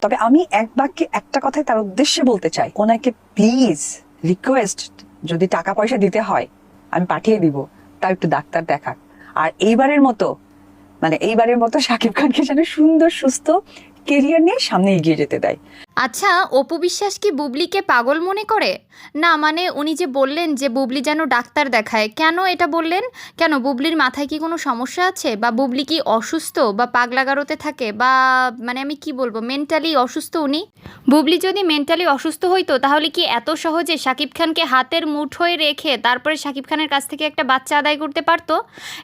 তবে আমি এক বাক্যে একটা কথাই তার উদ্দেশ্যে বলতে চাই, ওনাকে প্লিজ রিকোয়েস্ট, যদি টাকা পয়সা দিতে হয় আমি পাঠিয়ে দিব, তার একটু ডাক্তার দেখাক। আর এইবারের মতো শাকিব খানকে যেন সুন্দর সুস্থ কেরিয়ার নিয়ে সামনে এগিয়ে যেতে দেয়। আচ্ছা, অপু বিশ্বাস কি বুবলিকে পাগল মনে করে? না মানে উনি যে বললেন যে বুবলি যেন ডাক্তার দেখায়, কেন এটা বললেন? কেন, বুবলির মাথায় কি কোনো সমস্যা আছে, বা বুবলি কি অসুস্থ বা পাগলাগারোতে থাকে, বা মানে আমি কি বলবো, মেন্টালি অসুস্থ উনি? বুবলি যদি মেন্টালি অসুস্থ হইতো তাহলে কি এত সহজে শাকিব খানকে হাতের মুঠোয় রেখে তারপরে শাকিব খানের কাছ থেকে একটা বাচ্চা আদায় করতে পারতো?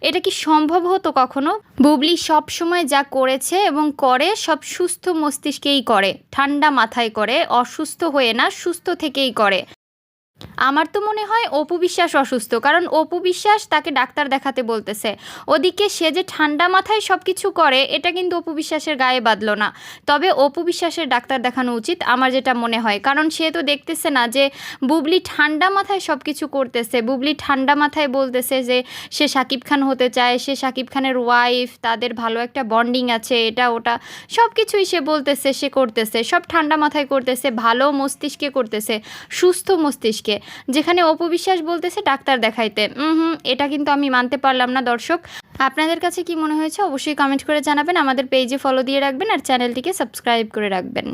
এটা কি সম্ভব হতো কখনো? বুবলি সব সময় যা করেছে এবং করে সব সুস্থ মস্তিষ্কেই করে, ঠান্ডা মাথায় করে, অসুস্থ হয়ে না, সুস্থ থেকেই করে। আমার তো মনে হয় অপু বিশ্বাস অসুস্থ, কারণ অপু বিশ্বাস তাকে ডাক্তার দেখাতে বলতেছে। ওদিকে সে যে ঠান্ডা মাথায় সব কিছু করে, এটা কিন্তু অপু বিশ্বাসের গায়ে বাঁধলো না। তবে অপু বিশ্বাসের ডাক্তার দেখানো উচিত আমার যেটা মনে হয়, কারণ সে তো দেখতেছে না যে বুবলি ঠান্ডা মাথায় সব কিছু করতেছে। বুবলি ঠান্ডা মাথায় বলতেছে যে সে শাকিব খান হতে চায়, সে শাকিব খানের ওয়াইফ, তাদের ভালো একটা বন্ডিং আছে, এটা ওটা সব কিছুই সে বলতেছে, সে করতেছে, সব ঠান্ডা মাথায় করতেছে, ভালো মস্তিষ্কে করতেছে, সুস্থ মস্তিষ্কে। যেখানে অপু বিশ্বাস বলতেছে ডাক্তার দেখাইতে, এটা কিন্তু আমি মানতে পারলাম না। দর্শক, আপনাদের কাছে কি মনে হয়েছে অবশ্যই কমেন্ট করে জানাবেন। আমাদের পেজে ফলো দিয়ে রাখবেন আর চ্যানেলটিকে সাবস্ক্রাইব করে রাখবেন।